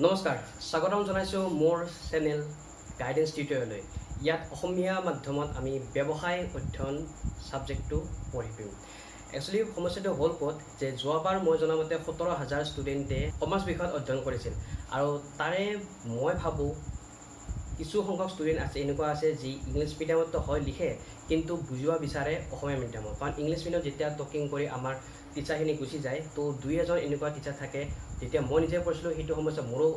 নমস্কাৰ স্বাগতম জনাইছোঁ মোৰ চেনেল গাইডেন্স টিউটৰিয়েললৈ। ইয়াত অসমীয়া মাধ্যমত আমি ব্যৱসায় অধ্যয়ন ছাবজেক্টটো পঢ়িম। একচুৱেলি সমস্যাটো হ'ল ক'ত যে যোৱাবাৰ মই জনামতে 17,000 ষ্টুডেণ্টে কমাৰ্চ বিষয়ত অধ্যয়ন কৰিছিল আৰু তাৰে মই ভাবোঁ কিছু সংখ্যক ষ্টুডেণ্ট আছে এনেকুৱা আছে যি ইংলিছ মিডিয়ামতো হয় লিখে কিন্তু বুজিব বিচাৰে অসমীয়া মিডিয়ামত। কাৰণ ইংলিছ মিডিয়ামত যেতিয়া টকিং কৰি আমাৰ টিচাৰখিনি গুচি যায় তো দুই এজন এনেকুৱা টিচাৰ থাকে। যেতিয়া মই নিজে পঢ়িছিলোঁ সেইটো সমস্যা মোৰো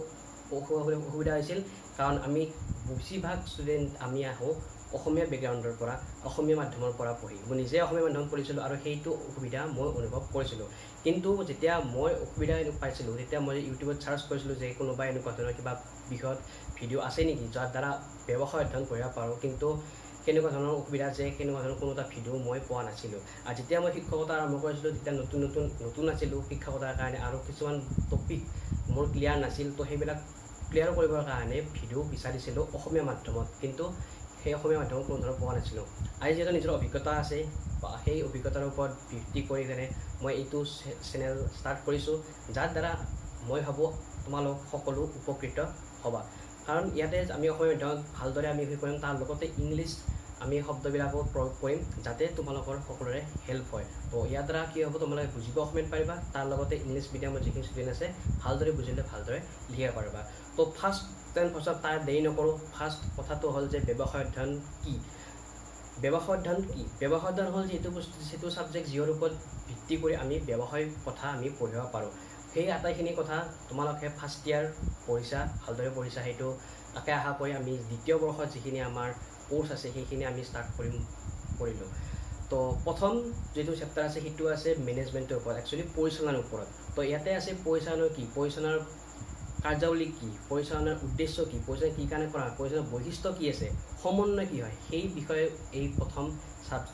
অসুবিধা হৈছিল, কাৰণ আমি বেছিভাগ ষ্টুডেণ্ট আমি আহোঁ অসমীয়া বেকগ্ৰাউণ্ডৰ পৰা, অসমীয়া মাধ্যমৰ পৰা পঢ়ি। মই নিজে অসমীয়া মাধ্যমত পঢ়িছিলোঁ আৰু সেইটো অসুবিধা মই অনুভৱ কৰিছিলোঁ। কিন্তু যেতিয়া মই অসুবিধা পাইছিলোঁ তেতিয়া মই ইউটিউবত চাৰ্চ কৰিছিলোঁ যে কোনোবাই এনেকুৱা ধৰণৰ কিবা বিষয়ত ভিডিঅ' আছে নেকি যাৰ দ্বাৰা ব্যৱসায় অধ্যয়ন কৰিব পাৰোঁ। কিন্তু কেনেকুৱা ধৰণৰ অসুবিধা যে কেনেকুৱা ধৰণৰ কোনো এটা ভিডিঅ' মই পোৱা নাছিলোঁ। আৰু যেতিয়া মই শিক্ষকতা আৰম্ভ কৰিছিলোঁ তেতিয়া নতুন আছিলোঁ শিক্ষকতাৰ কাৰণে আৰু কিছুমান টপিক মোৰ ক্লিয়াৰ নাছিল। তো সেইবিলাক ক্লিয়াৰ কৰিবৰ কাৰণে ভিডিঅ' বিচাৰিছিলোঁ অসমীয়া মাধ্যমত, কিন্তু সেই অসমীয়া মাধ্যমত কোনো ধৰণৰ পোৱা নাছিলোঁ। আজি যিহেতু নিজৰ অভিজ্ঞতা আছে বা সেই অভিজ্ঞতাৰ ওপৰত ভিত্তি কৰি কেনে মই এইটো চেনেল ষ্টাৰ্ট কৰিছোঁ, যাৰ দ্বাৰা মই ভাবোঁ তোমালোক সকলো উপকৃত হ'বা। কাৰণ ইয়াতে আমি অসমীয়া মাধ্যমত ভালদৰে আমি হেৰি কৰিম, তাৰ লগতে ইংলিছ আমি শব্দবিলাকো প্ৰয়োগ কৰিম যাতে তোমালোকৰ সকলোৰে হেল্প হয়। তো ইয়াৰ দ্বাৰা কি হ'ব, তোমালোকে বুজিব অসমীয়াত পাৰিবা, তাৰ লগতে ইংলিছ মিডিয়ামত যিখিনি ষ্টুডেণ্ট আছে ভালদৰে বুজিলে ভালদৰে লিখিব পাৰিবা। তো ফাৰ্ষ্ট তাৰ দেৰি নকৰোঁ। ফাৰ্ষ্ট কথাটো হ'ল যে ব্যৱসায় অধ্যয়ন কি। ব্যৱসায় অধ্যয়ন কি? ব্যৱসায় অধ্যয়ন হ'ল যিটো ছাবজেক্ট যিহৰ ওপৰত ভিত্তি কৰি আমি ব্যৱসায় কথা আমি পঢ়িব পাৰোঁ। সেই আটাইখিনি কথা তোমালোকে ফাৰ্ষ্ট ইয়াৰ পঢ়িছা, ভালদৰে পঢ়িছা, সেইটো তাকে আশা কৰি আমি দ্বিতীয় বৰ্ষত যিখিনি আমাৰ কোৰ্চ আছে সেইখিনি আমি ষ্টাৰ্ট কৰিলোঁ। তো প্ৰথম যিটো চেপ্টাৰ আছে সেইটো আছে মেনেজমেণ্টৰ ওপৰত, একচুৱেলি পৰিচালনাৰ ওপৰত। তো ইয়াতে আছে পৰিচালনাৰ কি, পৰিচালনাৰ কাৰ্যাৱলী কি, পৰিচালনাৰ উদ্দেশ্য কি, পৰিচালনা কি কাৰণে কৰা হয়, পৰিচালনাৰ বৈশিষ্ট্য কি আছে, সমন্বয় কি হয়, সেই বিষয়ে এই প্ৰথম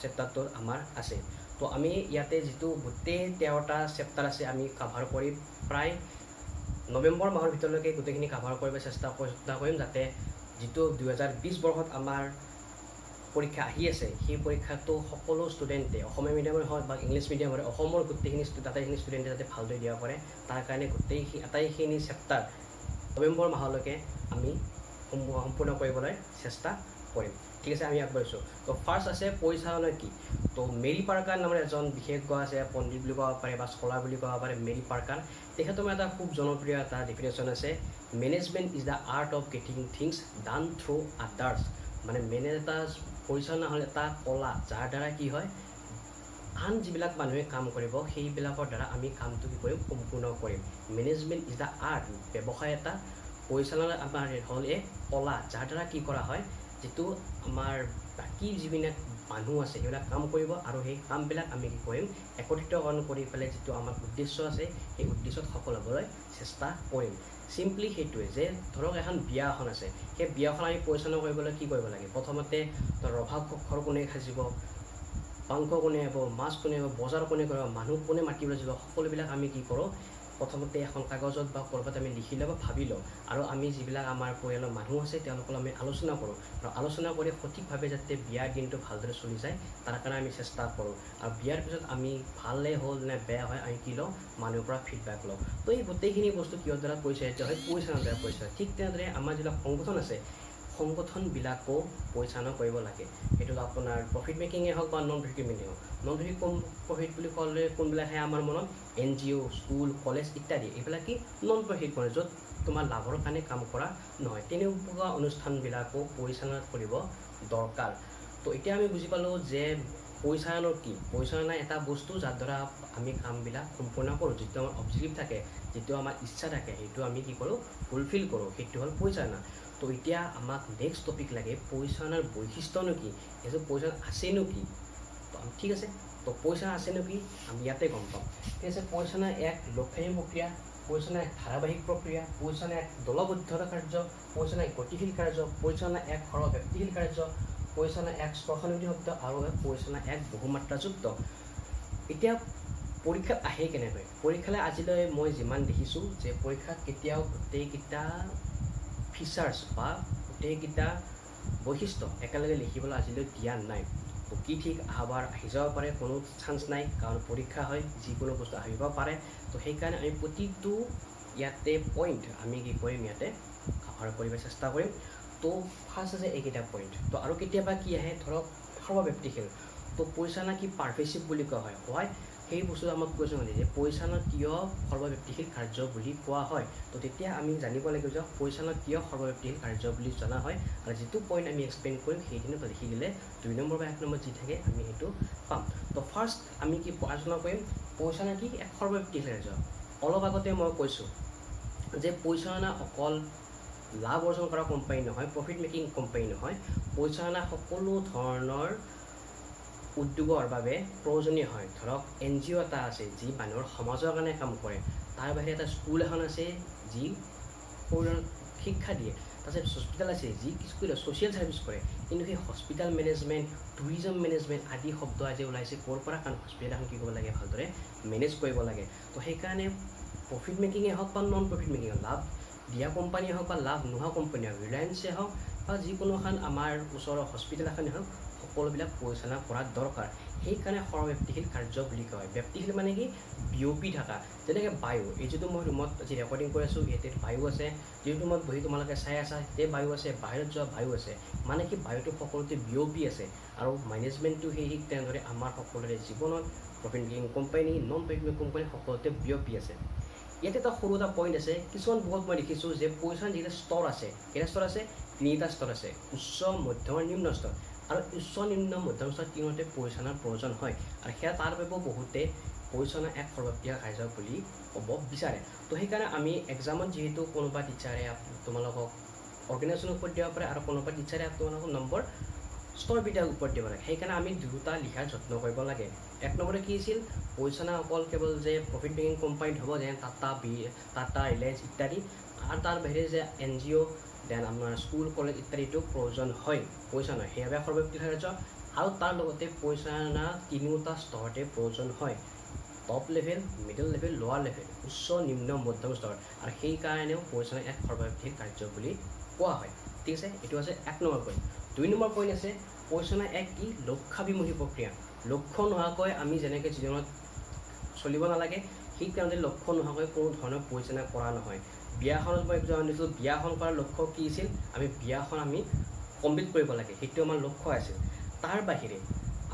চেপ্টাৰটোত আমাৰ আছে। তো আমি ইয়াতে যিটো গোটেই 13টা চেপ্টাৰ আছে আমি কাভাৰ কৰি প্ৰায় নৱেম্বৰ মাহৰ ভিতৰলৈকে গোটেইখিনি কাভাৰ কৰিব চেষ্টা কৰিম, যাতে যিটো 2020 বৰ্ষত আমাৰ পৰীক্ষা আহি আছে সেই পৰীক্ষাটো সকলো ষ্টুডেণ্টে অসমীয়া মিডিয়ামৰ হওক বা ইংলিছ মিডিয়ামৰে অসমৰ গোটেইখিনি আটাইখিনি ষ্টুডেণ্টে যাতে ভালদৰে দিব পাৰে, তাৰ কাৰণে আটাইখিনি চেপ্টাৰ নৱেম্বৰ মাহলৈকে আমি সম্পূৰ্ণ কৰিবলৈ চেষ্টা কৰিম। ঠিক আছে, আমি আগবাঢ়িছোঁ। তো ফাৰ্ষ্ট আছে পৰিচালনা কি। তো মেৰী পাৰ্কাৰ নামৰ এজন বিশেষজ্ঞ আছে, পণ্ডিত বুলি ক'ব পাৰে বা স্কলাৰ বুলি ক'ব পাৰে, মেৰী পাৰ্কাৰ। তেখেতৰ এটা খুব জনপ্ৰিয় এটা ডেফিনেশ্যন আছে, management is the art of getting things done through others. মানে এটা পৰিচালনা হ'ল এটা কলা, যাৰ দ্বাৰা কি হয় আন যিবিলাক মানুহে কাম কৰিব সেইবিলাকৰ দ্বাৰা আমি কামটো কি কৰিম, সম্পূৰ্ণ কৰিম। মেনেজমেণ্ট ইজ দ্য আৰ্ট, ব্যৱসায় এটা পৰিচালনা আমাৰ হ'ল এক কলা, যাৰ দ্বাৰা কি কৰা হয় যিটো আমাৰ বাকী যিবিলাক মানুহ আছে সেইবিলাক কাম কৰিব আৰু সেই কামবিলাক আমি কি কৰিম একত্ৰিতকৰণ কৰি পেলাই যিটো আমাৰ উদ্দেশ্য আছে সেই উদ্দেশ্যত সফল হ'বলৈ চেষ্টা কৰিম। চিম্পলি সেইটোৱে যে ধৰক এখন বিয়া এখন আছে, সেই বিয়াখন আমি পৰিচালনা কৰিবলৈ কি কৰিব লাগে, প্ৰথমতে ৰভা ঘৰ কোনে সাজিব, মাংস কোনে হ'ব, মাছ কোনে হ'ব, বজাৰ কোনে কৰিব, মানুহ কোনে মাতিবলৈ যাব, সকলোবিলাক আমি কি কৰোঁ প্ৰথমতে এখন কাগজত বা ক'ৰবাত আমি লিখি লওঁ বা ভাবি লওঁ। আৰু আমি যিবিলাক আমাৰ পৰিয়ালৰ মানুহ আছে তেওঁলোকক আমি আলোচনা কৰোঁ, আৰু আলোচনা কৰি সঠিকভাৱে যাতে বিয়াৰ দিনটো ভালদৰে চলি যায় তাৰ কাৰণে আমি চেষ্টা কৰোঁ। আৰু বিয়াৰ পিছত আমি ভালে হ'ল নে বেয়া হয় আমি কি লওঁ, মানুহৰ পৰা ফিডবেক লওঁ। তো এই গোটেইখিনি বস্তু কিহৰ দ্বাৰা পৰিচালিত হয়, পৰিচালনাৰ দ্বাৰা পৰিচালিত। ঠিক তেনেদৰে আমাৰ যিবিলাক সংগঠন আছে সংগঠনবিলাকো পৰিচালনা কৰিব লাগে। সেইটো আপোনাৰ প্ৰফিট মেকিঙে হওক বা নন প্ৰফিট মেকিঙে হওক। নন প্ৰফিট বুলি ক'লে কোনবিলাকে আমাৰ মনত NGO, স্কুল, কলেজ ইত্যাদি, এইবিলাক কি নন প্ৰফিট কৰে, য'ত তোমাৰ লাভৰ কাৰণে কাম কৰা নহয়। তেনেকুৱা অনুষ্ঠানবিলাকো পৰিচালনা কৰিব দৰকাৰ। তো এতিয়া আমি বুজি পালোঁ যে পৰিচালনাৰ কি। পৰিচালনা এটা বস্তু যাৰ দ্বাৰা আমি কামবিলাক সম্পূৰ্ণ কৰোঁ, যিটো আমাৰ অবজেক্টিভ থাকে, যিটো আমাৰ ইচ্ছা থাকে সেইটো আমি কি কৰোঁ ফুলফিল কৰোঁ, সেইটো হ'ল পৰিচালনা। তো এতিয়া আমাক নেক্সট টপিক লাগে পৰিচালনাৰ বৈশিষ্ট্যনো কি, এইটো পৰিচালনা আছেনো কি। তো ঠিক আছে, তো পৰিচালনা আছেনো কি আমি ইয়াতে গম পাম। ঠিক আছে, পৰিচালনা এক লক্ষণীয় প্ৰক্ৰিয়া, পৰিচালনা এক ধাৰাবাহিক প্ৰক্ৰিয়া, পৰিচালনা এক দলবদ্ধতা কাৰ্য, পৰিচালনা এক গতিশীল কাৰ্য, পৰিচালনা এক সৰ্বব্যক্তিশীল কাৰ্য, পৰিচালনা এক স্পৰ্শনীয় শব্দ আৰু পৰিচালনা এক বহুমাত্ৰাযুক্ত। এতিয়া পৰীক্ষাত আহে কেনেকৈ, পৰীক্ষালৈ আজিলৈ মই যিমান দেখিছোঁ যে পৰীক্ষাত কেতিয়াও গোটেইকেইটা ফিচাৰ্ছ বা গোটেইকেইটা বৈশিষ্ট্য একেলগে লিখিবলৈ আজিলৈ দিয়া নাই। তো কি ঠিক আহবাৰ আহি যাব পাৰে, কোনো চান্স নাই, কাৰণ পৰীক্ষা হয় যিকোনো বস্তু আহিব পাৰে। তো সেইকাৰণে আমি প্ৰতিটো ইয়াতে পইণ্ট আমি কি কৰিম ইয়াতে কভাৰ কৰিব চেষ্টা কৰিম তো ফাৰ্ষ্ট আছে এইকেইটা পইণ্ট তো আৰু কেতিয়াবা কি আহে ধৰক সৰ্বব্যাপ্তিশীল তো পৰিচালনা কি পাৰভেচিভ বুলি কোৱা হয় হয় সেই বস্তুটো আমাক কৈছোঁ যে পৰিচালনা কিয় সৰ্বব্যাপ্তিশীল কাৰ্য বুলি কোৱা হয় তো তেতিয়া আমি জানিব লাগিব যে পৰিচালনা কিয় সৰ্বব্যাপ্তিশীল কাৰ্য বুলি জনা হয় আৰু যিটো পইণ্ট আমি এক্সপ্লেইন কৰিম সেইখিনি লিখি দিলে 2 নম্বৰ বা 1 নম্বৰ যি থাকে আমি সেইটো পাম তো ফাৰ্ষ্ট আমি কি আলোচনা কৰিম পৰিচালনা কি এক সৰ্বব্যাপ্তিশীল কাৰ্য অলপ আগতে মই কৈছোঁ যে পৰিচালনা অকল লাভ অৰ্জন কৰা কোম্পানী নহয় প্ৰফিট মেকিং কোম্পানী নহয় পৰিচালনা সকলো ধৰণৰ উদ্যোগৰ বাবে প্ৰয়োজনীয় হয় ধৰক NGO এটা আছে যি মানুহৰ সমাজৰ কাৰণে কাম কৰে তাৰ বাহিৰে এটা স্কুল এখন আছে যি শিক্ষা দিয়ে তাৰপিছত হস্পিটেল আছে যি স্কুল ছ'চিয়েল ছাৰ্ভিচ কৰে কিন্তু সেই হস্পিটেল মেনেজমেণ্ট টুৰিজম মেনেজমেণ্ট আদি শব্দ আজি ওলাইছে ক'ৰ পৰা কাৰণ হস্পিটেল এখন কি কৰিব লাগে ভালদৰে মেনেজ কৰিব লাগে তো সেইকাৰণে প্ৰফিট মেকিঙে হওক বা নন প্ৰফিট মেকিঙে লাভ দিয়া কোম্পানীয়ে হওক বা লাভ নোহোৱা কোম্পানীয়ে হওক ৰিলায়েন্সে হওক বা যিকোনো এখন আমাৰ ওচৰৰ হস্পিটেল এখনেই হওক সকলোবিলাক পৰিচালনা কৰা দৰকাৰ সেইকাৰণে সৰ্বব্যাপ্তিশীল কাৰ্য বুলি কয় ব্যক্তিশীল মানে কি বিয়পি থকা যেনেকৈ বায়ু এই যিটো মই ৰুমত আজি ৰেকৰ্ডিং কৰি আছোঁ ইয়াতে বায়ু আছে যিটো ৰুমত বহি তোমালোকে চাই আছা সেই বায়ু আছে বাহিৰত যোৱা বায়ু আছে মানে কি বায়ুটো সকলোতে বিয়পি আছে আৰু মেনেজমেণ্টটো সেই ঠিক তেনেদৰে আমাৰ সকলোৰে জীৱনত profit making company non profit making company সকলোতে বিয়পি আছে ইয়াতে এটা সৰু এটা পইণ্ট আছে কিছুমান বহুত মই দেখিছোঁ যে পৰিচালনা যিকেইটা স্তৰ আছে কেইটা স্তৰ আছে 3টা স্তৰ আছে উচ্চ মধ্যম আৰু নিম্ন স্তৰ আৰু উচ্চ নিম্ন মধ্যম স্তৰ তিনিওতে পৰিচালনাৰ প্ৰয়োজন হয় আৰু সেয়া তাৰ বাবেও বহুতে পৰিচালনা এক সৰ্বব্যাপী কাৰ্য বুলি ক'ব বিচাৰে তো সেইকাৰণে আমি এক্সামত যিহেতু কোনোবা টিচাৰে তোমালোকক অৰ্গেনাইজেশ্যনৰ ওপৰত দিব পাৰে আৰু কোনোবা টিচাৰে তোমালোকক নম্বৰ স্তৰবিধৰ ওপৰত দিব লাগে সেইকাৰণে আমি দুটা লিখাৰ যত্ন কৰিব লাগে 1 নম্বৰে কি আছিল পৰিচালনা অকল কেৱল যে প্ৰফিট মেকিং কোম্পানীত হ'ব যেনে টাটা ৰিলায়েন্স ইত্যাদি আৰু তাৰ বাহিৰে যে NGO দেন আমাৰ স্কুল কলেজ ইত্যাদিটো প্ৰয়োজন হয় পৰিচালনা সেইবাবে সৰ্বব্যাপী কাৰ্য আৰু তাৰ লগতে পৰিচালনা 3টা স্তৰতে প্ৰয়োজন হয় টপ লেভেল মিডল লেভেল লোৱাৰ লেভেল উচ্চ নিম্ন মধ্যম স্তৰ আৰু সেইকাৰণেও পৰিচালনা এক সৰ্বব্যাপী কাৰ্য বুলি কোৱা হয় ঠিক আছে এইটো আছে 1 নম্বৰ পইণ্ট 2 নম্বৰ পইণ্ট আছে পৰিচালনা এক কি লক্ষ্যাভিমুখী প্ৰক্ৰিয়া লক্ষ্য নোহোৱাকৈ আমি যেনেকৈ জীৱনত চলিব নালাগে ঠিক তেনেদৰে লক্ষ্য নোহোৱাকৈ কোনো ধৰণৰ পৰিচালনা কৰা নহয় বিয়াখনত মই একজন দিছিলোঁ বিয়াখন কৰাৰ লক্ষ্য কি আছিল আমি বিয়াখন আমি কমপ্লিট কৰিব লাগে সেইটো আমাৰ লক্ষ্য আছিল তাৰ বাহিৰে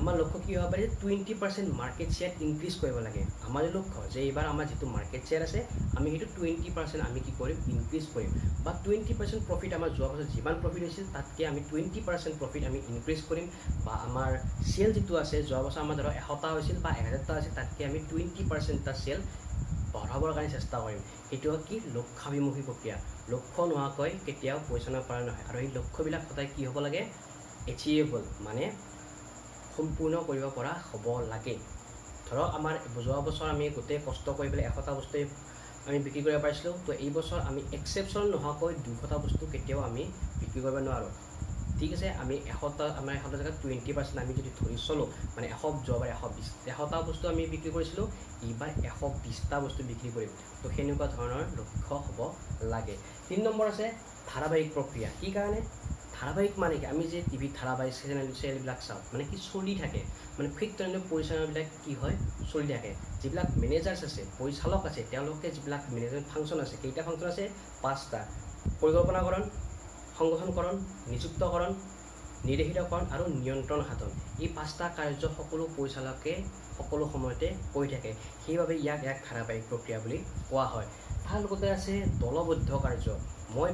আমাৰ লক্ষ্য কি হ'ব পাৰে 20% মাৰ্কেট শ্বেয়াৰ ইনক্ৰিজ কৰিব লাগে আমাৰ লক্ষ্য যে এইবাৰ আমাৰ যিটো মাৰ্কেট শ্বেয়াৰ আছে আমি সেইটো 20% আমি কি কৰিম ইনক্ৰিজ কৰিম বা 20% প্ৰফিট আমাৰ যোৱা বছৰ যিমান প্ৰফিট হৈছিল তাতকৈ আমি 20% প্ৰফিট আমি ইনক্ৰিজ কৰিম বা আমাৰ চেল যিটো আছে যোৱা বছৰ আমাৰ ধৰক 100টা হৈছিল বা 1000টা আছিল তাতকৈ আমি 20% এটা চেল বঢ়াবৰ কাৰণে চেষ্টা কৰিম সেইটো কি লক্ষ্যাভিমুখী প্ৰক্ৰিয়া লক্ষ্য নোহোৱাকৈ কেতিয়াও পৰিচালনা কৰা নহয় আৰু এই লক্ষ্যবিলাক সদায় কি হ'ব লাগে এচিভেবল মানে সম্পূৰ্ণ কৰিব পৰা হ'ব লাগে ধৰক আমাৰ যোৱা বছৰ আমি গোটেই কষ্ট কৰি পেলাই 100টা বস্তুৱে আমি বিক্ৰী কৰিব পাৰিছিলোঁ তো এই বছৰ আমি এক্সেপশ্যন নোহোৱাকৈ 200টা বস্তু কেতিয়াও আমি বিক্ৰী কৰিব নোৱাৰোঁ ঠিক আছে আমি 100টা আমাৰ 100টা জেগাত 20% আমি যদি ধৰি চলোঁ মানে 100 যোৱাবাৰ 100টা বস্তু আমি বিক্ৰী কৰিছিলোঁ এইবাৰ 120টা বস্তু বিক্ৰী কৰিম তো সেনেকুৱা ধৰণৰ লক্ষ্য হ'ব লাগে 3 নম্বৰ আছে ধাৰাবাহিক প্ৰক্ৰিয়া কি কাৰণে ধাৰাবাহিক মানে কি আমি যে টিভিত ধাৰাবাহিক চেনেলবিলাক চাওঁ মানে কি চলি থাকে মানে ঠিক তেনেদৰে পৰিচালনাবিলাক কি হয় চলি থাকে যিবিলাক মেনেজাৰ্ছ আছে পৰিচালক আছে তেওঁলোকে যিবিলাক মেনেজমেণ্ট ফাংচন আছে কেইটা ফাংচন আছে 5টা পৰিকল্পনাকৰণ সংগঠনকৰণ নিযুক্তকৰণ নিৰ্দেশিতকৰণ আৰু নিয়ন্ত্ৰণ সাধন এই 5টা কাৰ্য সকলো পৰিচালকে সকলো সময়তে কৰি থাকে সেইবাবে ইয়াক এক ধাৰাবাহিক প্ৰক্ৰিয়া বুলি কোৱা হয় তাৰ লগতে আছে দলবদ্ধ কাৰ্য মই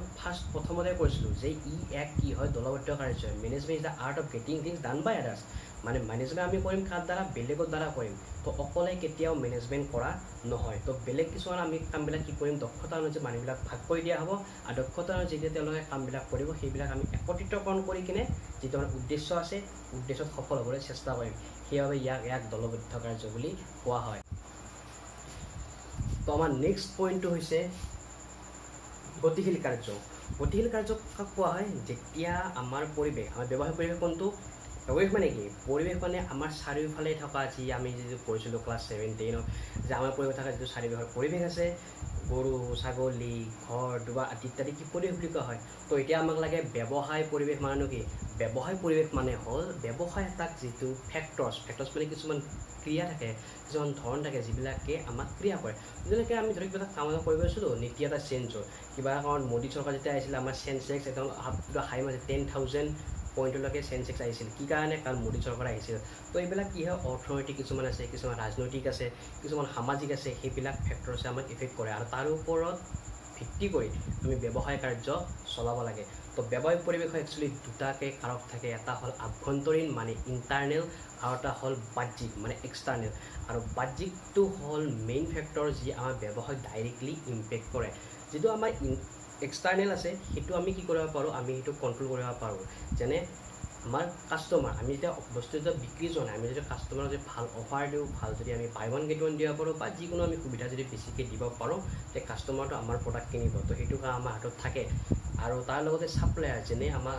প্ৰথমতে কৈছিলোঁ যে ই এক কি হয় দলবদ্ধ কাৰ্য management is the art of getting things done by others মানে মেনেজমেণ্ট আমি কৰিম কাৰ দ্বাৰা বেলেগৰ দ্বাৰা কৰিম তো অকলে কেতিয়াও মেনেজমেণ্ট কৰা নহয় তো বেলেগ কিছুমান আমি কামবিলাক কি কৰিম দক্ষতা অনুযায়ী মানুহবিলাক ভাগ কৰি দিয়া হ'ব আৰু দক্ষতা অনুযায়ী যেতিয়া তেওঁলোকে কামবিলাক কৰিব সেইবিলাক আমি একত্ৰিতকৰণ কৰি কিনে যিটো আমাৰ উদ্দেশ্য আছে উদ্দেশ্যত সফল হ'বলৈ চেষ্টা কৰিম সেইবাবে ইয়াক এক দলবদ্ধ কাৰ্য বুলি কোৱা হয় তো আমাৰ নেক্সট পইণ্টটো হৈছে গতিশীল কাৰ্য গতিশীল কাৰ্য কাক কোৱা হয় যেতিয়া আমাৰ পৰিৱেশ আমাৰ ব্যৱসায়িক পৰিৱেশ কোনটো পৰিৱেশ মানে কি পৰিৱেশ মানে আমাৰ চাৰিওফালে থকা যি আমি যিটো পঢ়িছিলোঁ ক্লাছ 7-10ত যে আমাৰ পৰিৱেশ থকা যিটো চাৰিওফালৰ পৰিৱেশ আছে গৰু ছাগলী ঘৰ দুৱাৰ আদি ইত্যাদি কি পৰিৱেশ বুলি কোৱা হয় তো এতিয়া আমাক লাগে ব্যৱসায় পৰিৱেশ মানে কি ব্যৱসায় পৰিৱেশ মানে হ'ল ব্যৱসায় এটাক যিটো ফেক্টৰ্ছ মানে কিছুমান ক্ৰিয়া থাকে কিছুমান ধৰণ থাকে যিবিলাকে আমাক ক্ৰিয়া কৰে যেনেকৈ আমি ধৰি কিবা এটা কাম এটা কৰিব গৈছিলোঁ নীতি এটা চেঞ্জ হ'ল কিবা কাৰণ মোদী চৰকাৰ যেতিয়া আহিছিলে আমাৰ চেনচেক্স একদম হাই মাৰিছে 10,000 পইণ্টলৈকে চেনচেক্স আহিছিল কি কাৰণে কাৰণ মোদী চৰকাৰ আহিছিল তো এইবিলাক কি হয় অৰ্থনৈতিক কিছুমান আছে কিছুমান ৰাজনৈতিক আছে কিছুমান সামাজিক আছে সেইবিলাক ফেক্টৰছে আমাক ইফেক্ট কৰে আৰু তাৰ ওপৰত ভিত্তি কৰি আমি ব্যৱসায় কাৰ্য চলাব লাগে তো ব্যৱসায়িক পৰিৱেশৰ একচুৱেলি দুটাকে কাৰক থাকে এটা হ'ল আভ্যন্তৰীণ মানে ইণ্টাৰনেল আৰু এটা হ'ল বাহ্যিক মানে এক্সটাৰ্নেল আৰু বাহ্যিকটো হ'ল মেইন ফেক্টৰ যি আমাৰ ব্যৱসায়ক ডাইৰেক্টলি ইম্পেক্ট কৰে যিটো আমাৰ এক্সটাৰ্নেল আছে সেইটো আমি কি কৰিব পাৰোঁ আমি সেইটো কণ্ট্ৰল কৰিব পাৰোঁ যেনে আমাৰ কাষ্টমাৰ আমি যেতিয়া বস্তু এটা বিক্ৰী জনাই আমি যদি কাষ্টমাৰক যদি ভাল অফাৰ দিওঁ ভাল যদি আমি বাই ওৱান গেট ওৱান দিব পাৰোঁ বা যিকোনো আমি সুবিধা যদি বেছিকৈ দিব পাৰোঁ তেতিয়া কাষ্টমাৰটো আমাৰ প্ৰডাক্ট কিনিব তো সেইটো কাম আমাৰ হাতত থাকে আৰু তাৰ লগতে ছাপ্লায়াৰ যেনে আমাক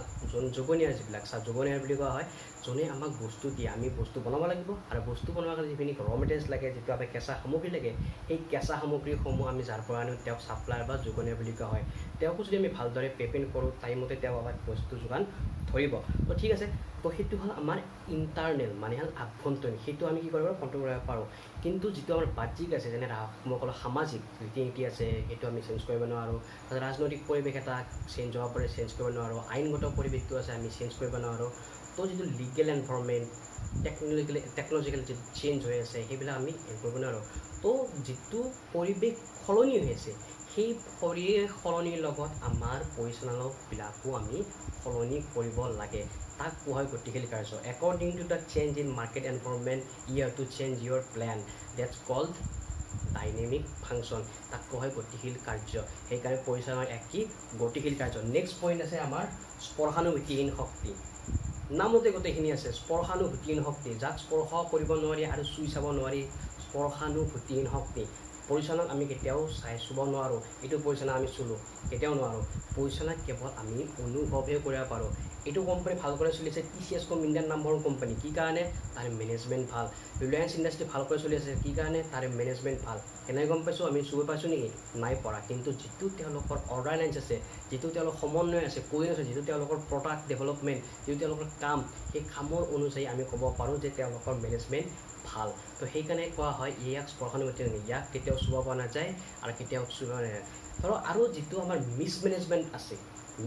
যোগনীয়াৰ যিবিলাক যোগনীয়াৰ বুলি কোৱা হয় যোনে আমাক বস্তু দিয়ে আমি বস্তু বনাব লাগিব আৰু বস্তু বনোৱাৰ কাৰণে যিখিনি ৰ মেটেৰিয়েলছ লাগে যিটো আমাৰ কেঁচা সামগ্ৰী লাগে সেই কেঁচা সামগ্ৰীসমূহ আমি যাৰ পৰা আনো তেওঁক ছাপ্লায়াৰ বা যোগনীয়াৰ বুলি কোৱা হয় তেওঁকো যদি আমি ভালদৰে পে'মেণ্ট কৰোঁ টাইমতে তেওঁ আমাক বস্তু যোগান ধৰিব তো ঠিক আছে তো সেইটো হ'ল আমাৰ ইণ্টাৰনেল মানে হ'ল আভ্যন্তৰীণ সেইটো আমি কি কৰিব পাৰোঁ কণ্ট্ৰল কৰিব পাৰোঁ কিন্তু যিটো আমাৰ বাহ্যিক আছে যেনে মই ক'লোঁ সামাজিক ৰীতি নীতি আছে সেইটো আমি চেঞ্জ কৰিব নোৱাৰোঁ ৰাজনৈতিক পৰিৱেশ এটা চেঞ্জ হ'ব পাৰে চেঞ্জ কৰিব নোৱাৰোঁ আইনগত পৰিৱেশটো আছে আমি চেঞ্জ কৰিব নোৱাৰোঁ তো যিটো লিগেল এনভাইৰনমেণ্ট টেকন'লজিকেল যিটো চেঞ্জ হৈ আছে সেইবিলাক আমি কৰিব নোৱাৰোঁ তো যিটো পৰিৱেশ সলনি হৈ আছে সেই পৰিৱেশ সলনিৰ লগত আমাৰ পৰিচালনাবিলাকো আমি সলনি কৰিব লাগে তাক কোৱা হয় গতিশীল কাৰ্য according to the change in market environment you have to change your plan that's called dynamic function তাক কোৱা হয় গতিশীল কাৰ্য সেইকাৰণে পৰিচালনাৰ এক কি গতিশীল কাৰ্য নেক্সট পইণ্ট আছে আমাৰ স্পৰ্শানুভূতিহীন শক্তি নামতে গোটেইখিনি আছে স্পৰ্শানুভূতিহীন শক্তি যাক স্পৰ্শ কৰিব নোৱাৰি আৰু চুই চাব নোৱাৰি স্পৰ্শানুভূতিহীন শক্তি পৰিচালনাক আমি কেতিয়াও চুব নোৱাৰোঁ এইটো পৰিচালনা আমি চুলোঁ কেতিয়াও নোৱাৰোঁ পৰিচালনা কেৱল আমি অনুভৱহে কৰিব পাৰোঁ এইটো কোম্পানী ভালকৈ চলিছে TCS ইণ্ডিয়ান নাম্বৰ কোম্পানী কি কাৰণে তাৰ মেনেজমেণ্ট ভাল ৰিলায়েন্স ইণ্ডাষ্ট্ৰী ভালকৈ চলি আছে কি কাৰণে তাৰ মেনেজমেণ্ট ভাল কেনেকৈ গম পাইছোঁ আমি চুব পাইছোঁ নেকি নাই পৰা কিন্তু যিটো তেওঁলোকৰ অৰ্ডাৰ লাইন্স আছে যিটো তেওঁলোকৰ সমন্বয় আছে কৈ আছে যিটো তেওঁলোকৰ প্ৰডাক্ট ডেভেলপমেণ্ট যিটো তেওঁলোকৰ কাম সেই কামৰ অনুযায়ী আমি ক'ব পাৰোঁ যে তেওঁলোকৰ মেনেজমেণ্ট ভাল তো সেইকাৰণে কোৱা হয় ইয়াক স্পৰ্শানুভূতি ইয়াক কেতিয়াও চুব পৰা নাযায় আৰু কেতিয়াও চুব নাযায় ধৰক আৰু যিটো আমাৰ মিছমেনেজমেণ্ট আছে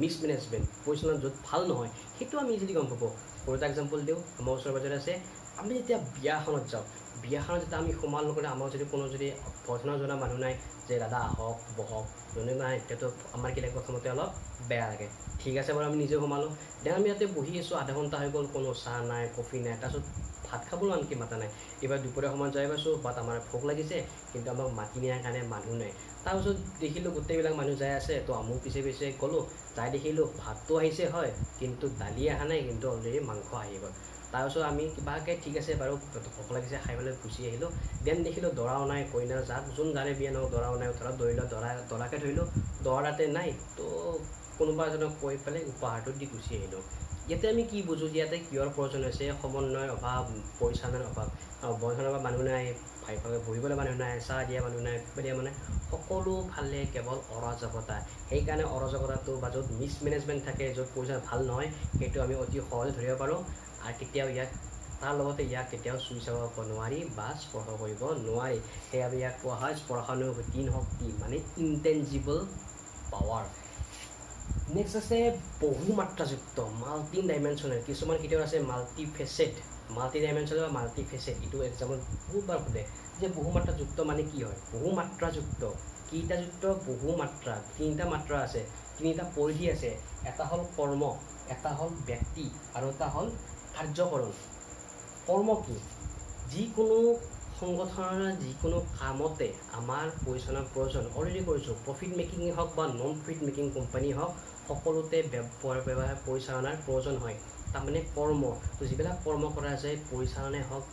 মিছমেনেজমেণ্ট পৰিচালনা য'ত ভাল নহয় সেইটো আমি যদি গম পাব সৰু এটা এক্সাম্পল দিওঁ আমাৰ ওচৰে পাজৰে আছে আমি যেতিয়া বিয়াখনত যাওঁ বিয়াখনত যেতিয়া আমি সোমাল নগ'লে আমাৰ যদি কোনো যদি ভজনা জনা মানুহ নাই যে দাদা আহক বহক যোনে নাই তেতিয়াতো আমাৰ কি লাগে প্ৰথমতে অলপ বেয়া লাগে ঠিক আছে বাৰু আমি নিজে সোমালোঁ দেন আমি ইয়াতে বহি আছোঁ আধা ঘণ্টা হৈ গ'ল কোনো চাহ নাই কফি নাই তাৰপিছত ভাত খাবলৈ আনকি মাতা নাই এইবাৰ দুপৰীয়া সময়ত যাই পাইছোঁ বাট আমাৰ ভোক লাগিছে কিন্তু আমাক মাতি নিয়াৰ কাৰণে মানুহ নাই তাৰপিছত দেখিলোঁ গোটেইবিলাক মানুহ যাই আছে তো আমো পিছে পিছে গ'লোঁ যাই দেখিলোঁ ভাতটো আহিছে হয় কিন্তু দালি অহা নাই কিন্তু অলৰেডি মাংস আহি গ'ল তাৰপিছত আমি কিবাকৈ ঠিক আছে বাৰু ভোক লাগিছে খাই পেলাই গুচি আহিলোঁ দেন দেখিলোঁ দৰাও নাই কইনা যাক যোন জানে বিয়া নহওক দৰাও নাই ধৰক ধৰিলোঁ দৰাকে ধৰিলোঁ দৰাতে নাই তো কোনোবা এজনক কৈ পেলাই উপহাৰটো দি গুচি আহিলোঁ ইয়াতে আমি কি বুজোঁ ইয়াতে কিহৰ প্ৰয়োজন হৈছে সমন্বয়ৰ অভাৱ পৰিচালনাৰ অভাৱ বয়সৰ মানুহ নাই ভাইভাগে বহিবলৈ মানুহ নাই চাহ দিয়া মানুহ নাই দিয়া মানে সকলো ফালে কেৱল অৰাজকতা সেইকাৰণে অৰাজকতাটো বা য'ত মিছমেনেজমেণ্ট থাকে য'ত পৰিচালনা ভাল নহয় সেইটো আমি অতি সহজে ধৰিব পাৰোঁ আৰু কেতিয়াও ইয়াক তাৰ লগতে ইয়াক কেতিয়াও চুই চাব নোৱাৰি বা স্পৰ্শ কৰিব নোৱাৰি সেইবাবে ইয়াক কোৱা হয় স্পৰ্শানুভূতিহীন শক্তি মানে ইনটেঞ্জিবল পাৱাৰ নেক্সট আছে বহুমাত্ৰাযুক্ত মাল্টি ডাইমেনশ্যনেল কিছুমান কেতিয়াও আছে মাল্টি ডাইমেনশ্যনেল বা মাল্টি ফেচেট এইটো এক্সাম্পল বহুতবাৰ সোধে যে বহুমাত্ৰাযুক্ত মানে কি হয় বহুমাত্ৰাযুক্ত কেইটাযুক্ত বহুমাত্ৰা তিনিটা মাত্ৰা আছে তিনিটা পৰিধি আছে এটা হ'ল কৰ্ম এটা হ'ল ব্যক্তি আৰু এটা হ'ল কাৰ্যকৰণ কৰ্ম কি যিকোনো সংগঠনৰ যিকোনো কামতে আমাৰ পৰিচালনাৰ প্ৰয়োজন অলৰেডি কৰিছোঁ প্ৰফিট মেকিঙেই হওক বা নন প্ৰফিট মেকিং কোম্পানী হওক সকলোতে ব্যৱসায় পৰিচালনাৰ প্ৰয়োজন হয় তাৰমানে কৰ্ম তো যিবিলাক কৰ্ম কৰা যায় পৰিচালনাই হওক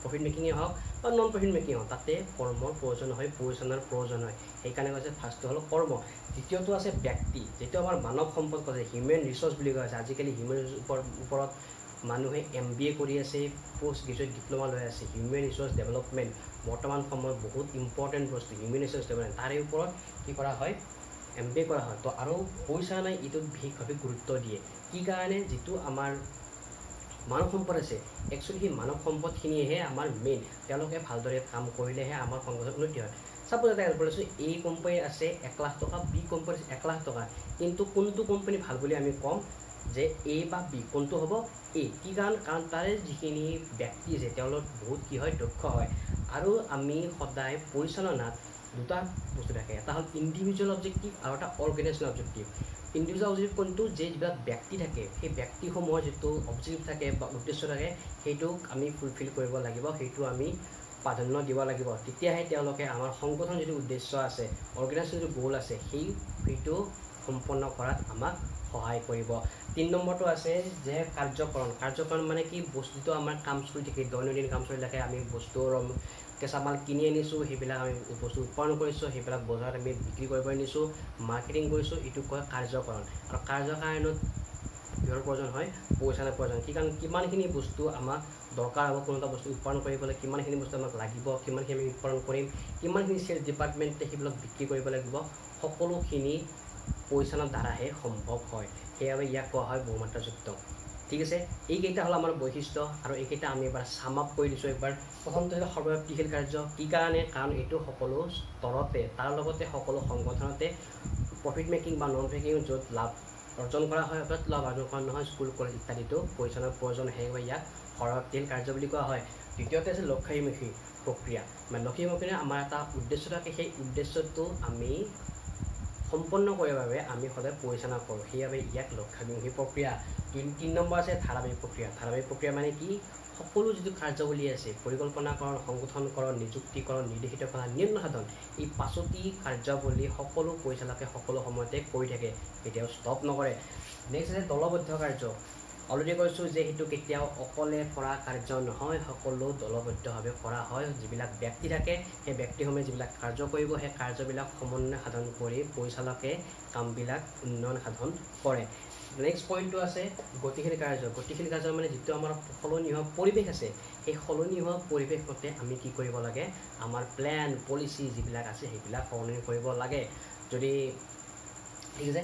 প্ৰফিট মেকিঙেই হওক বা নন প্ৰফিট মেকিং হওক তাতে কৰ্মৰ প্ৰয়োজন হয় পৰিচালনাৰ প্ৰয়োজন হয় সেইকাৰণে কৈছে ফাৰ্ষ্টটো হ'ল কৰ্ম দ্বিতীয়টো আছে ব্যক্তি যিটো আমাৰ মানৱ সম্পদ কৈছে হিউমেন ৰিচৰ্চ বুলি কোৱা হৈছে আজিকালি হিউমেন ৰিচৰ্চৰ ওপৰত মানুহে MBA কৰি আছে পোষ্ট গ্ৰেজুৱেট ডিপ্ল'মা লৈ আছে হিউমেন ৰিচৰ্চ ডেভেলপমেণ্ট বৰ্তমান সময়ত বহুত ইম্পৰ্টেণ্ট বস্তু হিউমেন ৰিচৰ্চ ডেভেলপমেণ্ট তাৰে ওপৰত কি কৰা হয় MBA কৰা হয় তো আৰু পৰিচালনাই এইটোত বিশেষভাৱে গুৰুত্ব দিয়ে কি কাৰণে যিটো আমাৰ মানৱ সম্পদ আছে, একচুৱেলি সেই মানৱ সম্পদখিনিয়েহে আমাৰ মেইন। তেওঁলোকে ভালদৰে কাম কৰিলেহে আমাৰ সংগঠন উন্নতি হয়। চাপ'জ এটা এক্সাম্পল লৈছোঁ, এ কোম্পানী আছে 1 লাখ টকা, বি কোম্পানী আছে 1 লাখ টকা, কিন্তু কোনটো কোম্পানী ভাল বুলি আমি ক'ম যে এ বা বি, কোনটো হ'ব এ। কি কাৰণ তাৰে যিখিনি ব্যক্তি আছে তেওঁলোক বহুত কি হয়, দক্ষ হয়। আৰু আমি সদায় পৰিচালনাত দুটা বস্তু থাকে, এটা হ'ল ইণ্ডিভিজুৱেল অবজেক্টিভ আৰু এটা অৰ্গেনাইজেশ্যনেল অবজেক্টিভ। ইণ্ডিভিজুৱেল অবজেক্টিভ কোনটো, যে যিবিলাক ব্যক্তি থাকে সেই ব্যক্তিসমূহৰ যিটো অবজেক্টিভ থাকে বা উদ্দেশ্য থাকে সেইটোক আমি ফুলফিল কৰিব লাগিব, সেইটো আমি প্ৰাধান্য দিব লাগিব। তেতিয়াহে তেওঁলোকে আমাৰ সংগঠন যিটো উদ্দেশ্য আছে, অৰ্গেনাইজেশ্যন যিটো গ'ল আছে সেইটো সম্পন্ন কৰাত আমাক সহায় কৰিব। 3 নম্বৰটো আছে যে কাৰ্যকৰণ মানে কি, বস্তুটো আমাৰ কাম চলি থাকে, দৈনন্দিন কাম চলি থাকে, আমি বস্তুৰ কেঁচা মাল কিনি আনিছোঁ, সেইবিলাক আমি বস্তু উৎপাদন কৰিছোঁ, সেইবিলাক বজাৰত আমি বিক্ৰী কৰিব আনিছোঁ, মাৰ্কেটিং কৰিছোঁ, এইটো কয় কাৰ্যকৰণ। আৰু কাৰ্যকাৰণত কিহৰ প্ৰয়োজন হয়, পইচাৰ প্ৰয়োজন। কিমানখিনি বস্তু আমাক দৰকাৰ হ'ব, কোনো এটা বস্তু উৎপাদন কৰিবলৈ কিমানখিনি বস্তু আমাক লাগিব, কিমানখিনি আমি উৎপাদন কৰিম, কিমানখিনি চেল্ছ ডিপাৰ্টমেণ্টে সেইবিলাক বিক্ৰী কৰিব লাগিব, সকলোখিনি পইচাৰ দ্বাৰাহে সম্ভৱ হয়। সেইবাবে ইয়াক কোৱা হয় বহুমাত্ৰাযুক্ত। ঠিক আছে, এইকেইটা হ'ল আমাৰ বৈশিষ্ট্য, আৰু এইকেইটা আমি এবাৰ চাম আপ কৰি দিছোঁ একবাৰ। প্ৰথমটো হ'ল সৰ্বব্যাপীশীল কাৰ্য। কি কাৰণে, কাৰণ এইটো সকলো স্তৰতে, তাৰ লগতে সকলো সংগঠনতে প্ৰফিট মেকিং বা নন মেকিং, য'ত লাভ অৰ্জন কৰা হয়, অৰ্থাৎ লাভ অৰ্জন কৰা নহয়, স্কুল কলেজ ইত্যাদিতো পইচাৰ প্ৰয়োজন, সেইবাবে ইয়াক সৰ্বব্যাপীশীল কাৰ্য বুলি কোৱা হয়। দ্বিতীয়তে আছে লক্ষ্যাভিমুখী প্ৰক্ৰিয়া। মানে লক্ষ্যাভিমুখী আমাৰ এটা উদ্দেশ্য থাকে, সেই উদ্দেশ্যটো আমি সম্পন্ন কৰিবৰ বাবে আমি সদায় পৰিচালনা কৰোঁ, সেইবাবে ইয়াক লক্ষ্যাভিমুখী প্ৰক্ৰিয়া। 3 নম্বৰ আছে ধাৰাবাহিক প্ৰক্ৰিয়া। ধাৰাবাহিক প্ৰক্ৰিয়া মানে কি, সকলো যিটো কাৰ্যাৱলী আছে, পৰিকল্পনাকৰণ, সংগঠনকৰণ, নিযুক্তিকৰণ, নিৰ্দেশিত কৰা, নিয়ন্ত্ৰণ সাধন, এই 5টি কাৰ্যাৱলী সকলো পৰিচালকে সকলো সময়তে কৰি থাকে, কেতিয়াও ষ্টপ নকৰে। নেক্সট আছে দলবদ্ধ কাৰ্য। অলৰেডি কৈছোঁ যে সেইটো কেতিয়াও অকলে কৰা কাৰ্য নহয়, সকলো দলবদ্ধভাৱে কৰা হয়। যিবিলাক ব্যক্তি থাকে সেই ব্যক্তিসমূহে যিবিলাক কাৰ্য কৰিব, সেই কাৰ্যবিলাক সমন্বয় সাধন কৰি পৰিচালকে কামবিলাক উন্নয়ন সাধন কৰে। নেক্সট পইণ্টটো আছে গতিশীল কাৰ্য। গতিশীল কাৰ্য মানে যিটো আমাৰ সলনি হোৱা পৰিৱেশ আছে, সেই সলনি হোৱা পৰিৱেশ মতে আমি কি কৰিব লাগে, আমাৰ প্লেন পলিচি যিবিলাক আছে সেইবিলাক সলনি কৰিব লাগে। যদি ঠিক আছে,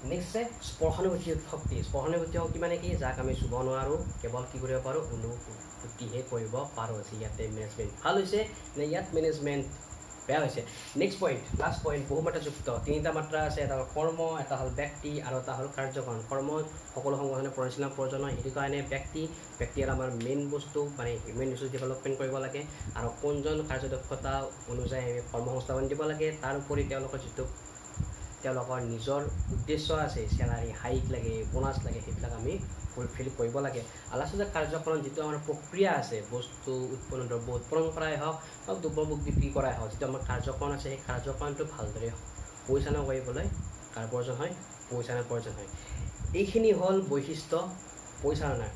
নেক্সট আছে স্পৰ্শানুভূতি শক্তি। স্পৰ্শানুভূতি শক্তি মানে কি, যাক আমি চুব নোৱাৰোঁ, কেৱল কি কৰিব পাৰোঁ, অনুভূতিহে কৰিব পাৰোঁ। ইয়াতে মেনেজমেণ্ট ভাল হৈছে নে ইয়াত মেনেজমেণ্ট বেয়া হৈছে। নেক্সট পইণ্ট, লাষ্ট পইণ্ট, বহুমাত্ৰাযুক্ত। 3টা মাত্ৰা আছে, এটা হ'ল কৰ্ম, এটা হ'ল ব্যক্তি, আৰু এটা হ'ল কাৰ্যকৰণ। কৰ্ম সকলো সংগঠনে পৰিচালনাৰ প্ৰয়োজন হয়, সেইটো কাৰণে ব্যক্তি আৰু আমাৰ মেইন বস্তু মানে হিউমেন ৰিচোৰ্চ ডেভেলপমেণ্ট কৰিব লাগে, আৰু কোনজন কাৰ্যদক্ষতা অনুযায়ী আমি কৰ্মসংস্থাপন দিব লাগে। তাৰ উপৰি তেওঁলোকৰ নিজৰ উদ্দেশ্য আছে, চেলাৰী হাইক লাগে, বোনাছ লাগে, সেইবিলাক আমি ফুলফিল কৰিব লাগে। লাষ্টতে কাৰ্যকৰণ, যিটো আমাৰ প্ৰক্ৰিয়া আছে, বস্তু উৎপন্ন দ্ৰব্য উৎপাদন কৰাই হওক বা দ্ৰব্য বিক্ৰী কৰাই হওক, যিটো আমাৰ কাৰ্যকৰণ আছে, সেই কাৰ্যকৰণটো ভালদৰে পৰিচালনা কৰিবলৈ কাৰ প্ৰয়োজন হয়, পৰিচালনাৰ প্ৰয়োজন হয়। এইখিনি হ'ল বৈশিষ্ট্য পৰিচালনাৰ।